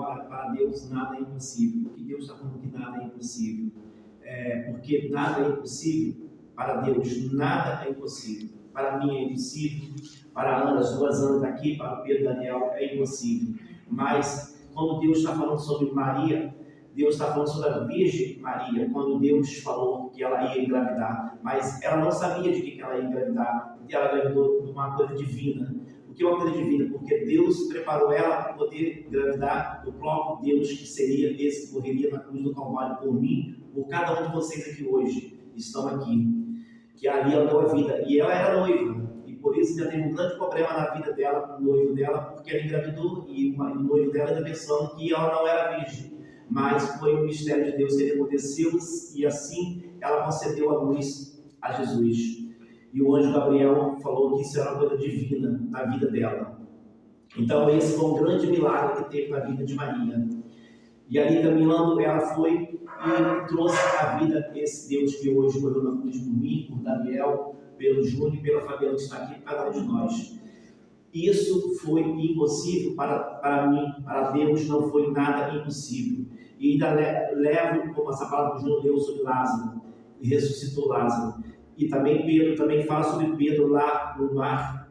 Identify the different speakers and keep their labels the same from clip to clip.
Speaker 1: agora, para Deus nada é impossível. O que Deus está falando que nada é impossível? Porque nada é impossível para Deus, nada é impossível. Para mim é impossível, para a Ana, as duas Anas aqui, para o Pedro e Daniel é impossível. Mas quando Deus está falando sobre Maria, Deus está falando sobre a Virgem Maria, quando Deus falou que ela ia engravidar, mas ela não sabia de que ela ia engravidar, porque ela engravidou de uma coisa divina. O que é uma coisa divina? Porque Deus preparou ela para poder engravidar do próprio Deus, que seria esse que morreria na cruz do Calvário por mim, por cada um de vocês aqui hoje, estão aqui, que ali ela deu a vida, e ela era noiva, e por isso ainda teve um grande problema na vida dela, com o noivo dela, porque ela engravidou, e o noivo dela ainda pensando que ela não era virgem, mas foi um mistério de Deus que aconteceu, e assim ela concedeu a luz a Jesus. E o anjo Gabriel falou que isso era uma coisa divina na vida dela. Então esse foi um grande milagre que teve na vida de Maria. E ali caminhando, ela foi e trouxe à vida esse Deus que hoje morreu na cruz por mim, por Daniel, pelo Júnior e pela Fabiana que está aqui, por cada um de nós. Isso foi impossível para mim, para Deus não foi nada impossível. E ainda levo, como essa palavra do Júnior leu sobre Lázaro, e ressuscitou Lázaro. E também Pedro também fala sobre Pedro lá no mar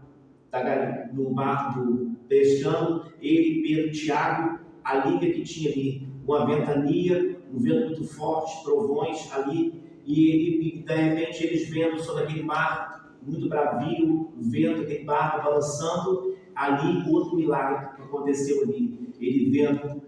Speaker 1: do pescando, ele, Pedro, Tiago, a liga que tinha ali, uma ventania, um vento muito forte, trovões ali, e de repente eles vendo sobre aquele mar muito bravio, o vento, aquele barco balançando, ali outro milagre que aconteceu ali, ele vendo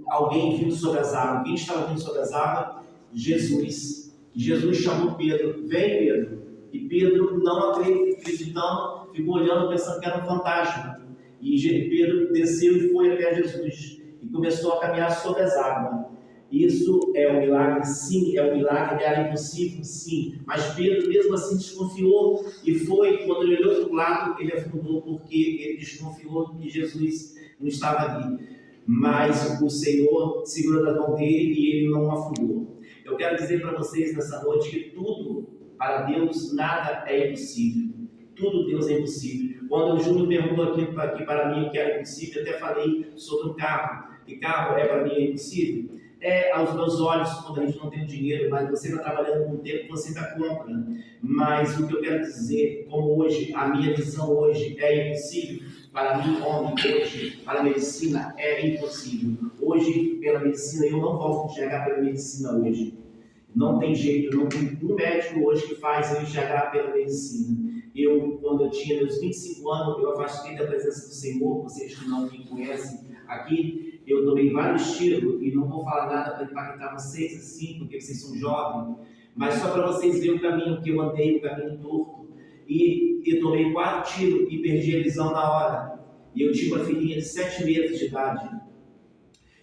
Speaker 1: alguém vindo sobre as águas. Quem estava vindo sobre as águas? Jesus. Jesus chamou Pedro, vem Pedro, e Pedro não acreditando, ficou olhando pensando que era um fantasma, e Pedro desceu e foi até Jesus, e começou a caminhar sobre as águas. Isso é um milagre? Sim. É um milagre? Era impossível? Sim. Mas Pedro mesmo assim desconfiou, e foi, quando ele olhou para o lado, ele afundou, porque ele desconfiou que Jesus não estava ali. Mas o Senhor segurou a mão dele e ele não afundou. Eu quero dizer para vocês nessa noite que tudo para Deus, nada é impossível. Tudo Deus é impossível. Quando o Júnior perguntou aqui para mim o que era impossível, eu até falei sobre o carro. Que carro para mim é impossível? Aos meus olhos, quando a gente não tem dinheiro, mas você está trabalhando com o tempo, você está comprando. Mas o que eu quero dizer, como hoje, a minha visão hoje é impossível, para mim, homem, hoje, para a medicina, é impossível. Hoje, pela medicina, eu não posso enxergar pela medicina hoje. Não tem jeito, não tem um médico hoje que faz eu enxergar pela medicina. Eu, quando eu tinha meus 25 anos, eu afastei da presença do Senhor, vocês que não me conhecem aqui, eu tomei vários tiros, e não vou falar nada para impactar vocês assim, porque vocês são jovens, mas só para vocês verem o caminho que eu andei, o caminho torto. E eu tomei 4 tiros e perdi a visão na hora. E eu tinha uma filhinha de 7 meses de idade.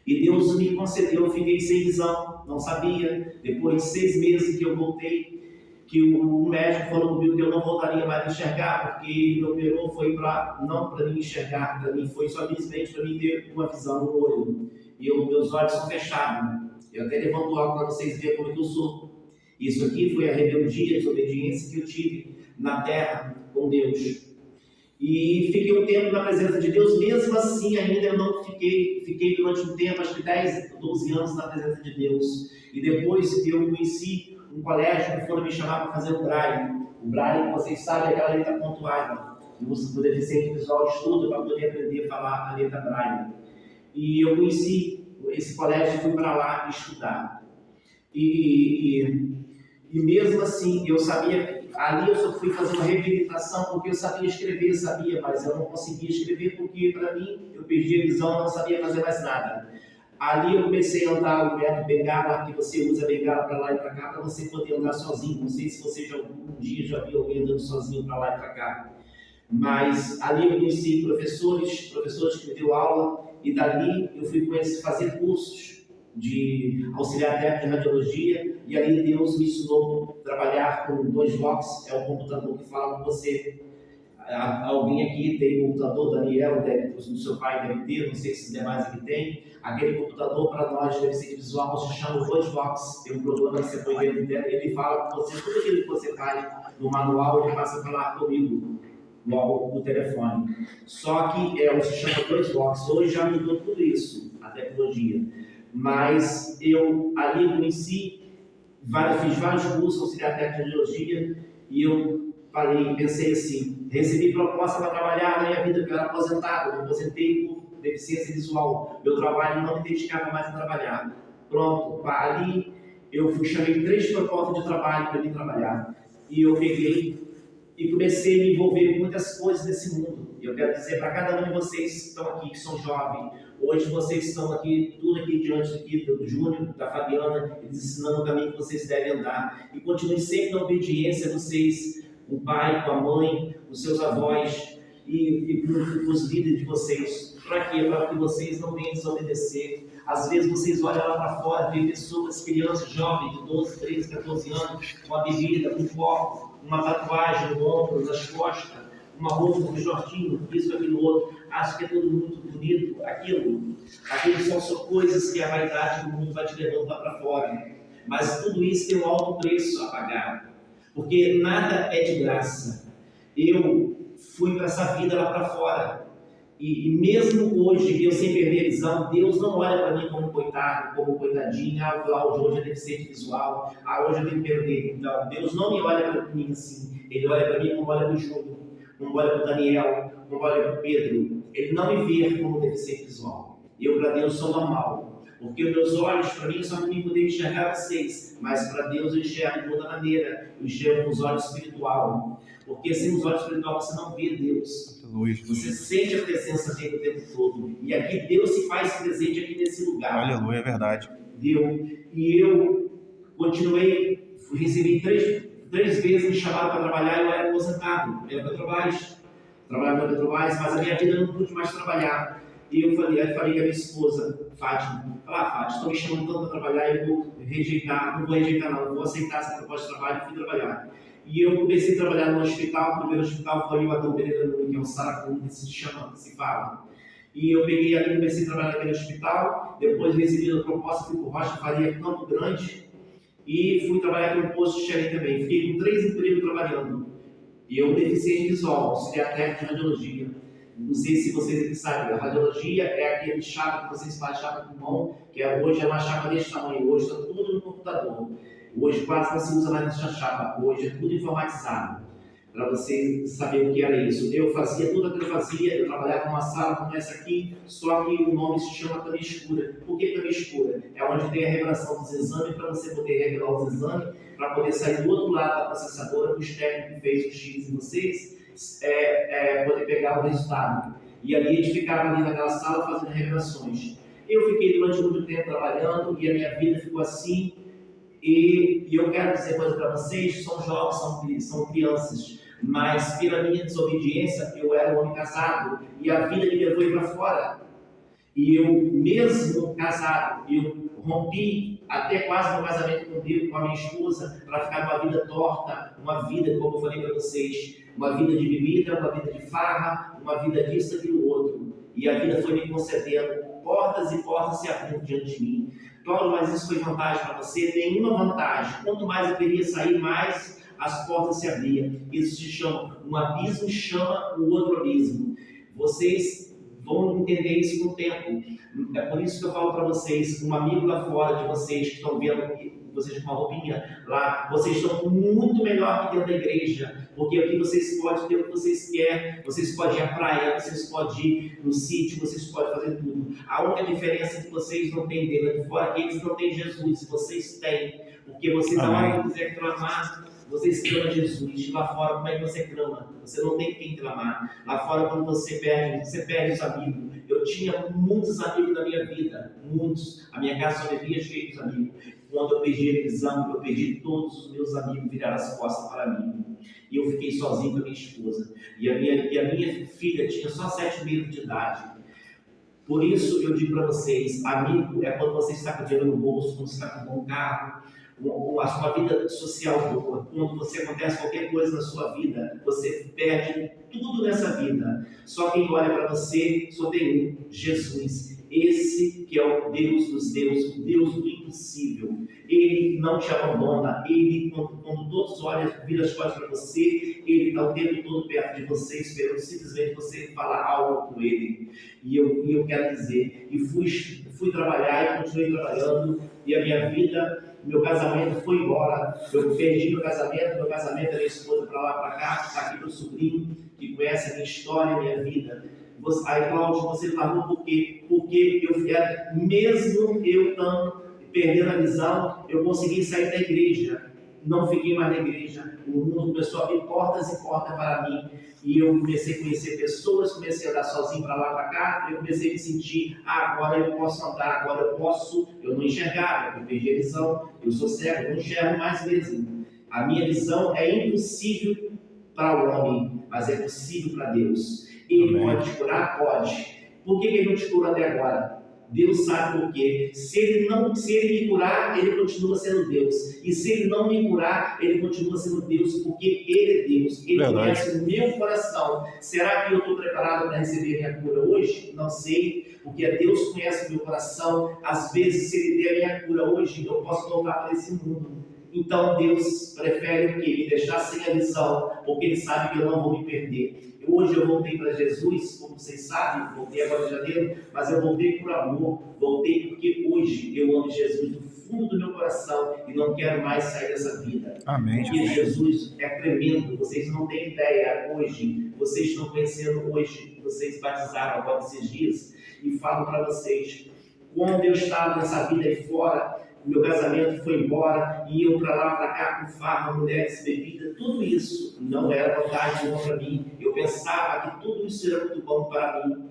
Speaker 1: E Deus me concedeu, eu fiquei sem visão, não sabia. Depois de 6 meses que eu voltei, que o médico falou comigo que eu não voltaria mais a enxergar, porque ele me operou, foi não para mim enxergar, para mim foi só simplesmente para mim ter uma visão no olho. E meus olhos são fechados. Eu até levanto o óculos para vocês verem como que eu sou. Isso aqui foi a rebeldia, a desobediência que eu tive na terra com Deus. E fiquei um tempo na presença de Deus, mesmo assim ainda eu não fiquei durante um tempo, acho que 10, 12 anos na presença de Deus. E depois eu conheci um colégio que foram me chamar para fazer o Braille. O Braille, vocês sabem, é aquela letra pontuada. O deficiente visual estuda para poder aprender a falar a letra Braille. E eu conheci esse colégio e fui para lá estudar. E mesmo assim, eu sabia, ali eu só fui fazer uma reabilitação porque eu sabia escrever, mas eu não conseguia escrever porque, para mim, eu perdi a visão, não sabia fazer mais nada. Ali eu comecei a andar o método bengala, que você usa bengala para lá e para cá, para você poder andar sozinho. Não sei se você já algum dia já viu alguém andando sozinho para lá e para cá. Mas ali eu conheci professores que me deu aula, e dali eu fui fazer cursos de auxiliar técnico de radiologia, e ali Deus me ensinou a trabalhar com 2Vox, é o computador que fala com você. Alguém aqui tem computador, Daniel, o seu pai deve ter, não sei se os demais aqui tem. Aquele computador para nós deve ser visual, se chama 2Vox, tem um programa que você põe dentro dele, ele fala com você, tudo aquilo que você faz no manual, ele passa a falar comigo logo no telefone. Só que se chama 2Vox, hoje já mudou tudo isso. A tecnologia. Mas eu ali conheci, fiz vários cursos auxiliar técnico de tecnologia e eu pensei assim, recebi proposta para trabalhar na minha vida, porque eu era aposentado, eu me aposentei por deficiência visual, meu trabalho não me dedicava mais a trabalhar. Pronto, ali eu chamei 3 propostas de trabalho para mim trabalhar e eu peguei e comecei a me envolver com muitas coisas nesse mundo. E eu quero dizer para cada um de vocês que estão aqui, que são jovens, hoje vocês estão aqui, tudo aqui diante aqui, do Júnior, da Fabiana, eles ensinando o caminho que vocês devem andar. E continue sempre na obediência, vocês, o pai, com a mãe, os seus avós e com os líderes de vocês. Para quê? Para que vocês não venham desobedecer. Às vezes vocês olham lá para fora, tem pessoas, crianças jovens de 12, 13, 14 anos, com a bebida, com foco, uma tatuagem no ombro, nas costas, uma roupa, um shortinho, isso, aquilo, outro. Acho que é tudo muito bonito. Aquilo são só coisas que a vaidade do mundo vai te levando lá para fora. Mas tudo isso tem um alto preço a pagar. Porque nada é de graça. Eu fui para essa vida lá para fora. E mesmo hoje, eu sem perder a visão, Deus não olha para mim como coitado, como coitadinho. Ah, o Cláudio hoje é deficiente visual. Ah, hoje eu tenho que perder. Não, Deus não me olha para mim assim. Ele olha para mim como olha para o Júnior, como olha para o Daniel, como olha para o Pedro. Ele não me vê como deficiente visual. Eu, para Deus, sou normal. Porque os meus olhos, para mim, só me podem enxergar vocês. Mas para Deus, eu enxergo de outra maneira. Eu enxergo com os olhos espiritual. Porque sem os olhos espiritual, você não vê Deus. Você sente a presença dele o tempo todo. E aqui Deus se faz presente aqui nesse lugar.
Speaker 2: Aleluia, é verdade.
Speaker 1: E eu continuei, recebi três vezes me chamaram para trabalhar e eu era aposentado. Eu era Petrobras, trabalhava na Petrobras, mas a minha vida não pude mais trabalhar. E eu falei com a minha esposa, Fátima, Fátima, estão me chamando tanto para trabalhar, eu vou rejeitar, não vou aceitar essa proposta de trabalho e fui trabalhar. E eu comecei a trabalhar no hospital, o primeiro hospital foi o Adão Pereira Nunes, que é um Saracum, que se fala. E eu peguei ali, comecei a trabalhar naquele hospital, depois recebi a proposta, fui para o Rocha Faria, Campo Grande, e fui trabalhar aqui no posto de Xerém também. Fiquei com 3 empregos trabalhando. E eu deficiente visual, auxiliar técnico de radiologia. Não sei se vocês sabem, a radiologia é aquele chapa que vocês fazem, chapa com mão, que hoje é uma chapa desse tamanho, hoje está tudo no computador. Hoje quase não se usa mais essa chapa, hoje é tudo informatizado. Para você saber o que era isso. Eu fazia tudo aquilo que eu fazia, eu trabalhava numa sala como essa aqui, só que o nome se chama cama escura. Por que cama escura? É onde tem a revelação dos exames, para você poder revelar os exames, para poder sair do outro lado da processadora, que os técnicos que fez o X em vocês, poder pegar o resultado. E ali a gente ficava ali naquela sala fazendo revelações. Eu fiquei durante muito tempo trabalhando e a minha vida ficou assim. E eu quero dizer coisa para vocês, são jovens, são crianças, mas pela minha desobediência, eu era um homem casado e a vida me levou para fora. E eu, mesmo casado, eu rompi até quase no casamento com a minha esposa, para ficar numa vida torta, uma vida, como eu falei para vocês, uma vida de bebida, uma vida de farra, uma vida disso, daquilo, outro. E a vida foi me concedendo portas e portas se abrindo diante de mim. Cláudio, mas isso foi vantagem para você? Nenhuma vantagem. Quanto mais eu queria sair, mais as portas se abriam. Isso se chama, um abismo chama o outro abismo. Vocês vão entender isso com o tempo. É por isso que eu falo para vocês, um amigo lá fora de vocês que estão vendo aqui, vocês com uma roupinha lá, vocês estão muito melhor que dentro da igreja, porque aqui vocês podem ter o que vocês querem, vocês podem ir à praia, vocês podem ir no sítio, vocês podem fazer tudo. A única diferença é que vocês não têm dentro de fora, que eles não têm Jesus, vocês têm, porque vocês, a hora que quiser clamar, vocês clamam Jesus. Lá fora, como é que você clama? Você não tem quem clamar. Lá fora, quando você perde os amigos. Eu tinha muitos amigos na minha vida, muitos. A minha casa só vivia cheia de amigos. Quando eu perdi a visão, eu perdi todos os meus amigos, viraram as costas para mim. E eu fiquei sozinho com a minha esposa. E a minha filha tinha só 7 meses de idade. Por isso eu digo para vocês, amigo é quando você está com dinheiro no bolso, quando você está com um bom carro, a sua vida social boa. Quando você acontece qualquer coisa na sua vida, você perde tudo nessa vida. Só quem olha para você só tem um, Jesus. Esse que é o Deus dos deuses, o Deus do impossível. Ele não te abandona. Ele, quando todos olham, viram as costas para você, Ele está o tempo todo perto de você, esperando simplesmente você falar algo com Ele. E eu quero dizer, e fui trabalhar e continuei trabalhando, e a minha vida, meu casamento foi embora. Eu perdi meu casamento a minha esposa para lá, para cá, está aqui para o sobrinho, que conhece a minha história, a minha vida. Aí, Cláudio, você falou por quê? Porque mesmo eu perdendo a visão, eu consegui sair da igreja. Não fiquei mais na igreja. O mundo começou a abrir portas e portas para mim. E eu comecei a conhecer pessoas, comecei a andar sozinho para lá, para cá. Eu comecei a me sentir, agora eu posso andar, agora eu posso. Eu não enxergava, eu perdi a visão. Eu sou cego, eu não enxergo mais mesmo. A minha visão é impossível para o homem, mas é possível para Deus. Ele pode te curar? Pode. Por que ele não te curou até agora? Deus sabe por quê. Se ele me curar, ele continua sendo Deus. E se ele não me curar, ele continua sendo Deus, porque ele é Deus. Ele conhece o meu coração. Será que eu estou preparado para receber a minha cura hoje? Não sei, porque Deus conhece o meu coração. Às vezes, se ele der a minha cura hoje, eu posso voltar para esse mundo. Então Deus prefere o quê? Me deixar sem a visão, porque Ele sabe que eu não vou me perder. Hoje eu voltei para Jesus, como vocês sabem, voltei agora em janeiro, mas eu voltei por amor, voltei porque hoje eu amo Jesus do fundo do meu coração e não quero mais sair dessa vida.
Speaker 2: Amém.
Speaker 1: Porque Jesus é tremendo, vocês não têm ideia hoje, vocês estão conhecendo hoje, vocês batizaram agora esses dias, e falo para vocês, quando eu estava nessa vida aí fora, meu casamento foi embora, e eu para lá, para cá, com farra, mulheres, bebida, tudo isso não era vantagem nenhuma para mim. Eu pensava que tudo isso era muito bom para mim.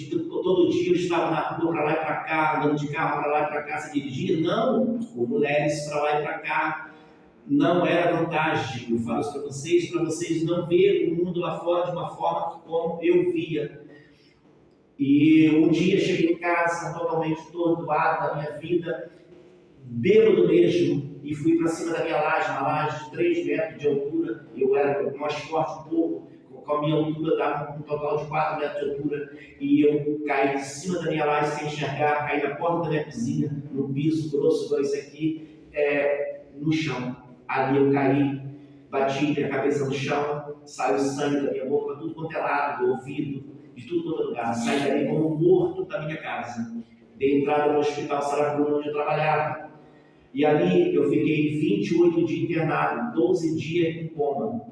Speaker 1: Todo dia eu estava na rua para lá e para cá, andando de carro para lá e para cá, se dirigia, não, com mulheres para lá e para cá. Não era vantagem. Eu falo isso para vocês não verem o mundo lá fora de uma forma como eu via. E um dia cheguei em casa totalmente atordoado da minha vida, bêbado mesmo, e fui para cima da minha laje, uma laje de 3 metros de altura. Eu era mais forte um pouco, com a minha altura dava um total de 4 metros de altura, e eu caí de cima da minha laje sem enxergar, caí na porta da minha cozinha, no piso grosso igual esse aqui, no chão. Ali eu caí, bati minha cabeça no chão, saiu sangue da minha boca, tudo quanto é lado, do ouvido, de tudo quanto é lugar. Saí dali como morto da minha casa. Dei entrada no hospital Saracura, onde eu trabalhava. E ali eu fiquei 28 dias internado, 12 dias em coma.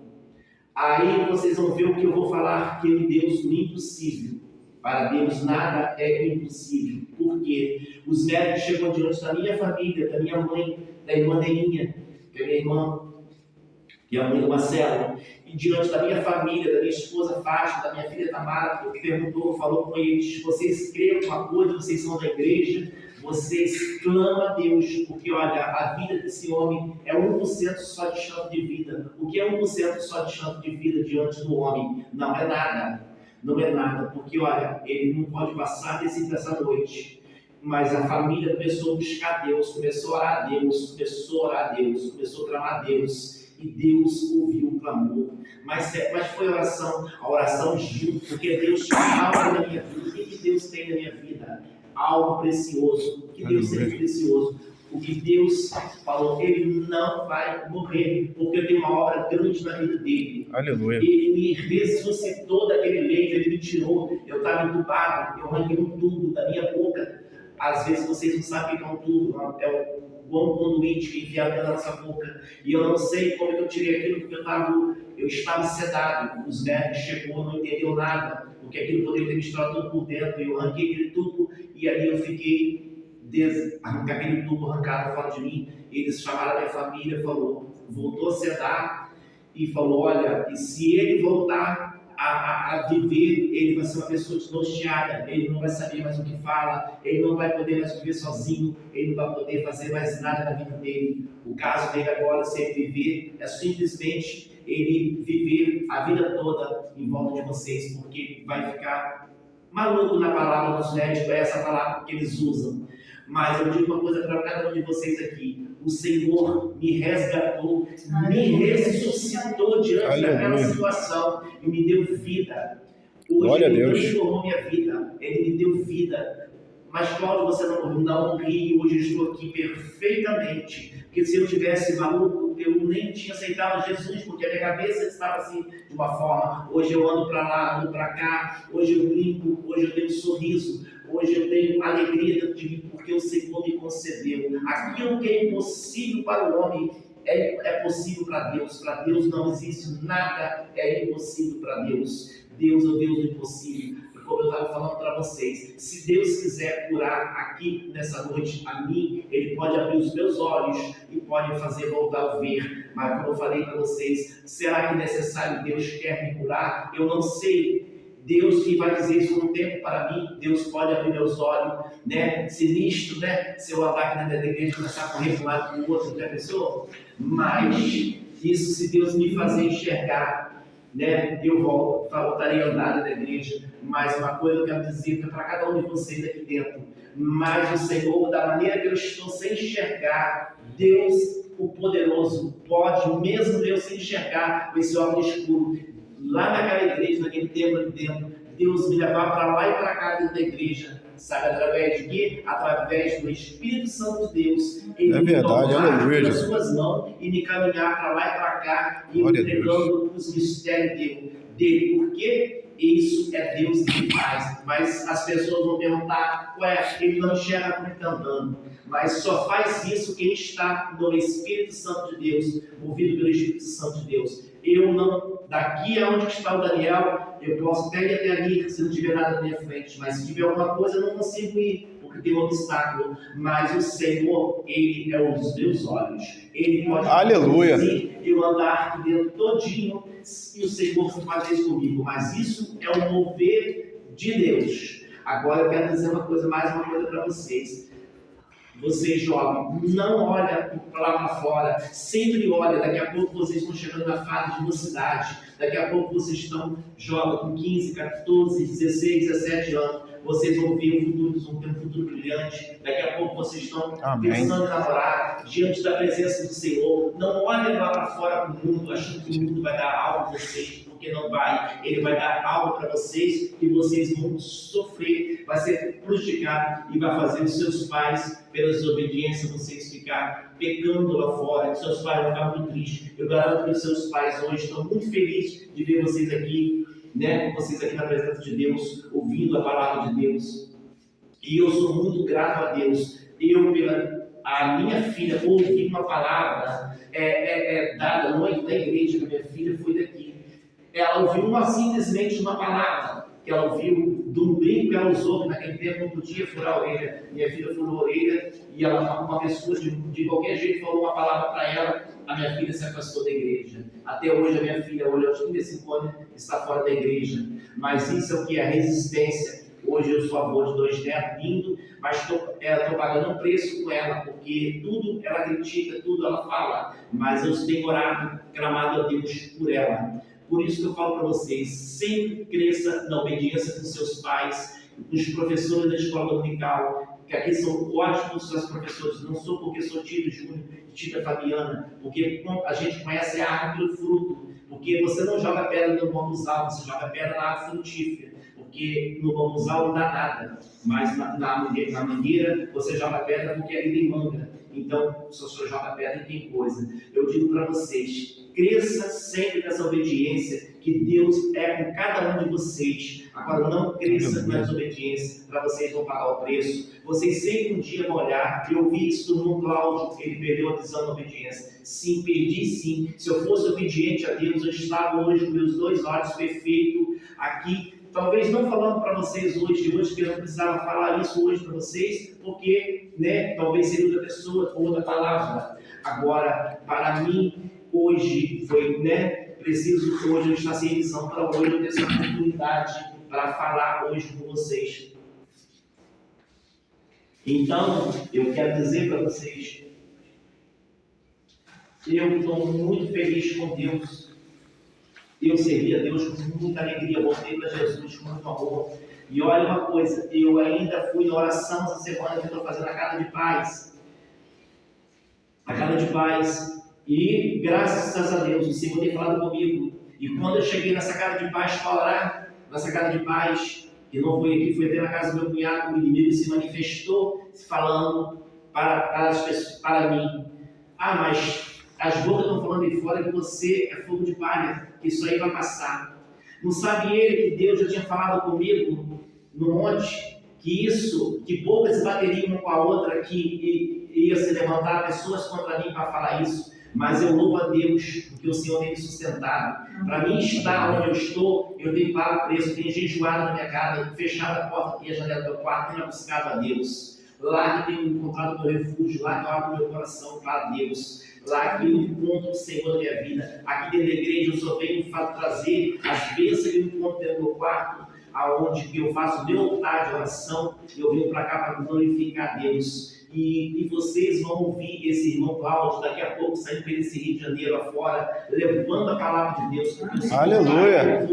Speaker 1: Aí vocês vão ver o que eu vou falar, que é Deus do impossível. Para Deus nada é impossível. Porque os médicos chegam diante da minha família, da minha mãe, da irmã Neninha, que é minha irmã, que é a mãe do Marcelo, e diante da minha família, da minha esposa Fátima, da minha filha Tamara, que perguntou, falou com eles, vocês creem uma coisa, vocês são da igreja, vocês clamam a Deus, porque olha, a vida desse homem é 1% só de chance de vida. O que é 1% só de chance de vida diante do homem? Não é nada, não é nada, porque olha, ele não pode passar dessa noite. Mas a família começou a buscar Deus, começou a orar a Deus, começou a clamar a Deus. E Deus ouviu o clamor. Mas foi a oração junto, porque Deus tinha algo na minha vida. O que Deus tem na minha vida? Algo precioso. O que Deus tem de precioso? O que Deus falou, ele não vai morrer, porque eu tenho uma obra grande na vida dele.
Speaker 2: Aleluia.
Speaker 1: Ele me ressuscitou daquele leito, ele me tirou. Eu estava entubado, eu arranquei um tubo da minha boca. Às vezes vocês não sabem o que é um tubo, é um conduíte que enfiava dentro da nossa boca. E eu não sei como é que eu tirei aquilo, porque eu estava sedado. Os médicos chegou, não entendeu nada, porque aquilo poderia ter misturado tudo por dentro. Eu arranquei aquele tubo e ali eu fiquei arrancar aquele tubo arrancado fora de mim. Eles chamaram a minha família, voltou a sedar e falou, olha, e se ele voltar a viver, ele vai ser uma pessoa desnorteada, ele não vai saber mais o que fala, ele não vai poder mais viver sozinho, ele não vai poder fazer mais nada na vida dele. O caso dele agora, se ele viver, é simplesmente ele viver a vida toda em volta de vocês, porque vai ficar maluco na palavra dos médicos, é essa palavra que eles usam. Mas eu digo uma coisa para cada um de vocês aqui: o Senhor me resgatou, me ressuscitou diante daquela situação e me deu vida. Hoje
Speaker 2: Glória a
Speaker 1: Ele
Speaker 2: Deus.
Speaker 1: transformou minha vida, Ele me deu vida. Mas, Cláudio, você não ri, hoje eu estou aqui perfeitamente. Porque se eu tivesse maluco, eu nem tinha aceitado Jesus, porque a minha cabeça estava assim, de uma forma. Hoje eu ando para lá, ando para cá, hoje eu brinco, hoje eu tenho um sorriso, hoje eu tenho alegria dentro de mim, porque o Senhor me concedeu. Aquilo que é impossível para o homem é possível para Deus. Para Deus não existe nada é impossível para Deus. Deus é o Deus do impossível. E como eu estava falando para vocês, se Deus quiser curar aqui nessa noite a mim, Ele pode abrir os meus olhos e pode fazer voltar a ver. Mas como eu falei para vocês, será que é necessário Deus quer me curar? Eu não sei. Deus que vai dizer isso no tempo para mim, Deus pode abrir meus olhos, né? Sinistro, né? Se eu andar aqui dentro da igreja e começar a correr para um lado para o outro, já pensou? Mas isso, se Deus me fazer enxergar, né? Eu voltarei a andar dentro da igreja. Mas uma coisa eu quero dizer para cada um de vocês aqui dentro, mas o Senhor, da maneira que eu estou sem enxergar, Deus, o poderoso, pode, mesmo eu sem enxergar com esse óculos escuro, lá naquela igreja, naquele templo ali dentro, Deus me levar para lá e para cá dentro da igreja, sabe, através de quê? Através do Espírito Santo de Deus, Ele me tomar nas suas mãos e me caminhar para lá e para cá, e entregando os mistérios dele, porque isso é Deus que faz. Mas as pessoas vão perguntar, ué, ele não enxerga como ele está andando. Mas só faz isso quem está no Espírito Santo de Deus, movido pelo Espírito Santo de Deus. Eu não, daqui aonde está o Daniel, eu posso até ir até ali, se não tiver nada na minha frente, mas se tiver alguma coisa eu não consigo ir, porque tem um obstáculo. Mas o Senhor, Ele é os meus olhos. Ele pode conduzir eu andar aqui dentro todinho, e o Senhor fazer isso comigo. Mas isso é o mover de Deus. Agora eu quero dizer mais uma coisa para vocês. Vocês jovens, não olha lá para fora, sempre olha, daqui a pouco vocês estão chegando na fase de mocidade, daqui a pouco vocês estão jovens com 15, 14, 16, 17 anos, vocês vão ver um futuro, vão ter um futuro brilhante, daqui a pouco vocês estão pensando em namorar, diante da presença do Senhor. Não olhem lá para fora para o mundo, achando que o mundo vai dar algo para vocês, porque não vai. Ele vai dar algo para vocês que vocês vão sofrer, vai ser prejudicado e vai fazer os seus pais, pela desobediência, vocês ficar pecando lá fora, que seus pais vão ficar muito tristes. Eu garanto que os seus pais hoje estão muito felizes de ver vocês aqui, né? Vocês aqui na presença de Deus, ouvindo a palavra de Deus. E eu sou muito grato a Deus. A minha filha ouvi uma palavra dada noite da igreja, que minha filha foi daqui. Ela ouviu simplesmente uma palavra que ela ouviu de um brinco que ela usou, que naquele tempo não podia furar a orelha. Minha filha furou a orelha e uma pessoa de qualquer jeito falou uma palavra para ela. A minha filha se afastou da igreja. Até hoje a minha filha, hoje aos 35 anos, está fora da igreja. Mas isso é o que? A resistência. Hoje eu sou avô de 2 netos, lindo, mas estou pagando um preço com ela, porque tudo ela critica, tudo ela fala, mas eu tenho orado, clamado a Deus por ela. Por isso que eu falo para vocês, sempre cresça na obediência com seus pais, os professores da escola dominical, que aqui são ótimos os professores, não sou porque sou tio Júnior, tia Fabiana, porque a gente conhece a árvore do fruto, porque você não joga pedra no bambuzal, você joga pedra na árvore frutífera, porque no bambuzal não dá nada, mas na mangueira você joga pedra porque ali tem manga, então se você joga pedra tem coisa. Eu digo para vocês, cresça sempre nessa obediência que Deus é com cada um de vocês. Agora não cresça na desobediência, para vocês vão pagar o preço. Vocês sempre um dia vão olhar, eu vi isso no Cláudio, ele perdeu a visão da obediência. Sim, perdi sim. Se eu fosse obediente a Deus, eu estava hoje com meus 2 olhos perfeitos aqui. Talvez não falando para vocês hoje, que eu não precisava falar isso hoje para vocês, porque, né, talvez seria outra pessoa, outra palavra. Agora, para mim, hoje foi, né, preciso que hoje eu estar sem visão, para hoje eu ter essa oportunidade para falar hoje com vocês. Então, eu quero dizer para vocês, eu estou muito feliz com Deus. Eu servi a Deus com muita alegria, voltei para Jesus com muito amor. E olha uma coisa, eu ainda fui na oração essa semana que eu estou fazendo a Casa de Paz. A Casa de Paz. E graças a Deus, o Senhor tem falado comigo. E quando eu cheguei nessa Casa de Paz para orar, nossa casa de paz, que não foi aqui, foi até na casa do meu cunhado, o inimigo se manifestou falando para as pessoas, para mim. Ah, mas as bocas estão falando de fora que você é fogo de palha, que isso aí vai passar. Não sabe ele que Deus já tinha falado comigo no monte, que bocas bateriam uma com a outra, que ia se levantar pessoas contra mim para falar isso. Mas eu louvo a Deus, porque o Senhor tem me sustentado. Para mim estar onde eu estou, eu tenho pago o preço, eu tenho jejuado na minha casa, fechado a porta e a janela do meu quarto, tenho buscado a Deus. Lá que eu tenho encontrado o meu refúgio, lá que eu abro meu coração para Deus. Lá que eu encontro o Senhor na minha vida. Aqui dentro da igreja eu só venho trazer as bênçãos que eu encontro dentro do meu quarto, aonde eu faço meu altar de oração. Eu venho para cá para glorificar a Deus. E vocês vão ouvir esse irmão Cláudio daqui a pouco saindo para esse Rio de Janeiro afora, levando a palavra de Deus.
Speaker 2: Aleluia!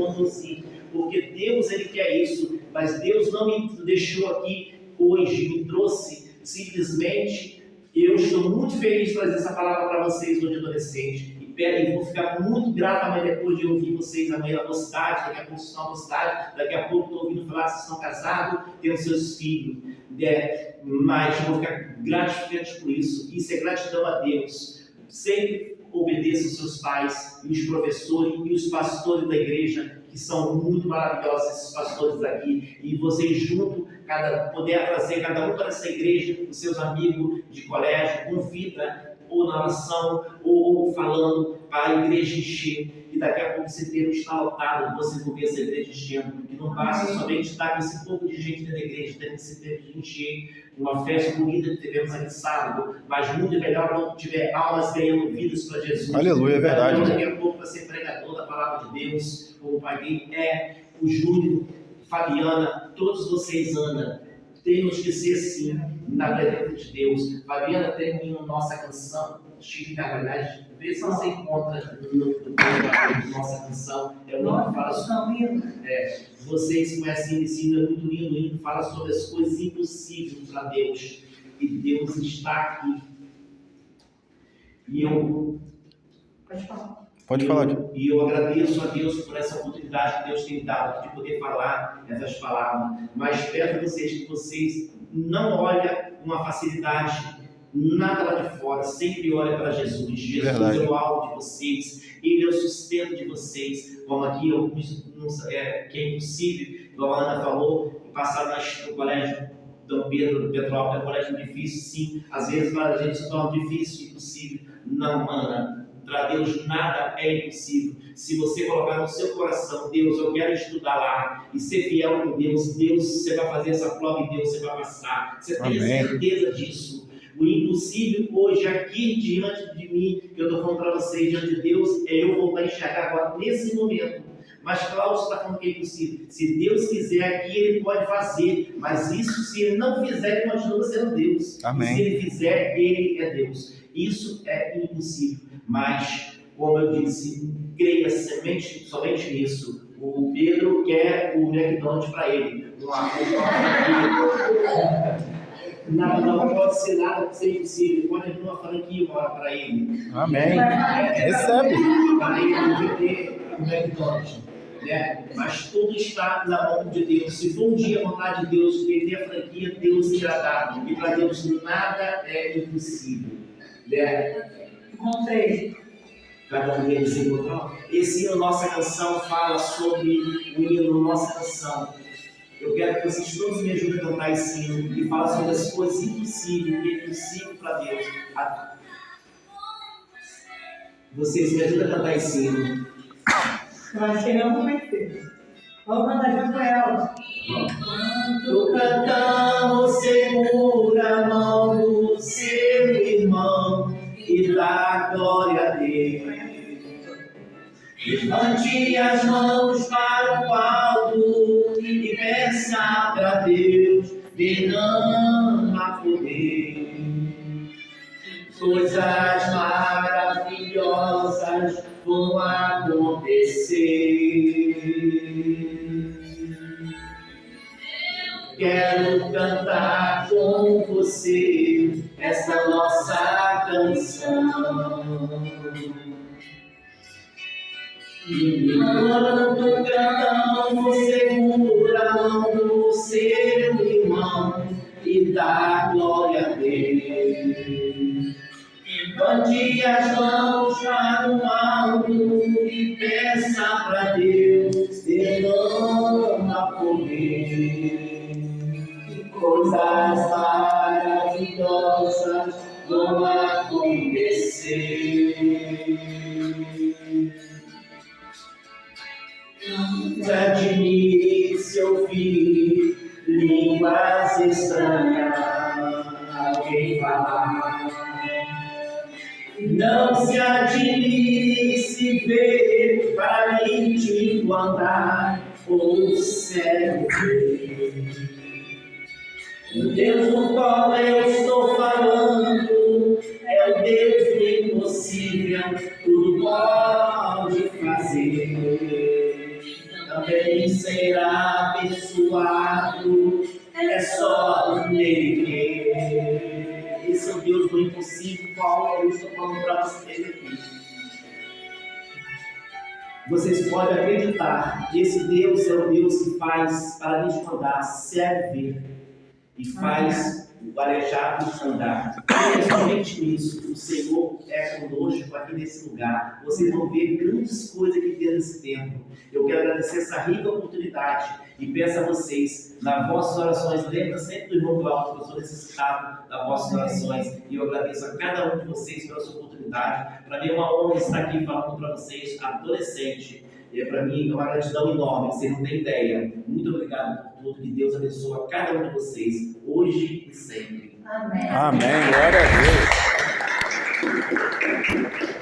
Speaker 1: Porque Deus, Ele quer isso, mas Deus não me deixou aqui hoje, me trouxe simplesmente. Eu estou muito feliz de trazer essa palavra para vocês hoje, adolescente. E vou ficar muito grato amanhã depois de ouvir vocês amanhã na mocidade, daqui a pouco vocês estão na mocidade, daqui a pouco estou ouvindo falar que vocês estão casados, tendo seus filhos. Mas eu vou ficar gratificante por isso. Isso é gratidão a Deus. Sempre obedeça os seus pais, e os professores e os pastores da igreja, que são muito maravilhosos, esses pastores aqui. E vocês juntos, poder trazer cada um para essa igreja, os seus amigos de colégio, convida, ou na oração, ou falando para a igreja encher. E daqui a pouco esse termo está lotado, você vai ver essa igreja enchendo. E não basta somente estar com esse pouco de gente dentro da igreja, tendo esse tempo de encher. Uma festa bonita que tivemos aqui sábado, mas muito melhor quando tiver almas ganhando vidas para Jesus.
Speaker 2: Aleluia, é verdade.
Speaker 1: Daqui a pouco para ser pregador da palavra de Deus, como o pai o Júlio, Fabiana, todos vocês andam. Temos que ser assim, na presença de Deus. Fabiana termina nossa canção, Chico Carvalhais, vê se você encontra no nossa canção. É uma fala sobre. Vocês conhecem esse hino, é muito lindo, hino fala sobre as coisas impossíveis para Deus. E Deus está aqui. E eu.
Speaker 2: Pode falar. Pode falar.
Speaker 1: E eu agradeço a Deus por essa oportunidade que Deus tem dado de poder falar essas palavras. Mas peço a vocês que vocês não olhem uma facilidade, nada lá de fora. Sempre olhem para Jesus. Jesus é o alvo de vocês. Ele é o sustento de vocês. Como aqui, que é impossível, como a Ana falou, passar no colégio Dom Pedro, do Petrópolis, é um colégio difícil, sim. Às vezes para a gente se torna difícil, impossível. Não, Ana. Para Deus nada é impossível. Se você colocar no seu coração, Deus, eu quero estudar lá, e ser fiel com Deus, você vai fazer essa prova e Deus, você vai passar. Você tem certeza disso. O impossível hoje, aqui diante de mim, que eu estou falando para vocês, diante de Deus, é eu voltar a enxergar agora, nesse momento. Mas Cláudio está falando que é impossível. Se Deus quiser aqui, Ele pode fazer. Mas isso, se Ele não fizer, Ele continua sendo Deus.
Speaker 2: Amém.
Speaker 1: E se Ele fizer, Ele é Deus. Isso é impossível. Mas, como eu disse, creia somente nisso. O Pedro quer o McDonald's para ele. Não pode ser nada que seja impossível. Pode abrir uma franquia para ele.
Speaker 2: Amém. Recebe.
Speaker 1: Para ele vender o McDonald's. Mas tudo está na mão de Deus. Se for um dia a vontade de Deus vender a franquia, Deus irá dar. E para Deus nada é impossível.
Speaker 3: Encontrei.
Speaker 1: Cada um deles encontrou. Esse hino, nossa canção, fala sobre o hino, nossa canção. Eu quero que vocês todos me ajudem a cantar esse hino, que fala sobre as coisas impossíveis, que é impossível para Deus. Vocês me ajudam a cantar esse hino.
Speaker 3: Eu acho que não vai ter. Vamos cantar junto com ela.
Speaker 1: Quando cantamos, segura a mão do seu irmão e dá glória a Deus. Levante as mãos para o alto e peça para Deus, derrama poder. Coisas maravilhosas vão acontecer. Quero cantar com você essa nossa canção. E enquanto cantamos, segura a mão do seu irmão e dá glória a Deus. Levante as mãos para o alto e peça para Deus, derrama poder. Que coisas maravilhosas vão acontecer. Não se admire se ouvir línguas estranhas alguém falar. Não se admire se ver paralítico andar ou cego ver. O Deus do qual eu estou falando é o Deus do impossível, tudo pode fazer. Também será abençoado, é só nele crer. Esse é o Deus do impossível, qual eu estou falando para vocês aqui. Vocês podem acreditar que esse Deus é o Deus que faz paralítico andar, cego ver, e faz o aleijado andar. É somente isso. O Senhor é conosco aqui nesse lugar. Vocês vão ver grandes coisas aqui dentro desse tempo. Eu quero agradecer essa rica oportunidade e peço a vocês, nas vossas orações, lembra sempre do irmão Glauco, que eu sou necessitado das vossas orações, e eu agradeço a cada um de vocês pela sua oportunidade. Para mim é uma honra estar aqui falando para vocês, adolescente. E para mim é uma gratidão enorme, vocês não têm ideia. Muito obrigado por tudo, que Deus abençoe a cada um de vocês, hoje e sempre.
Speaker 3: Amém.
Speaker 2: Amém. Glória a Deus.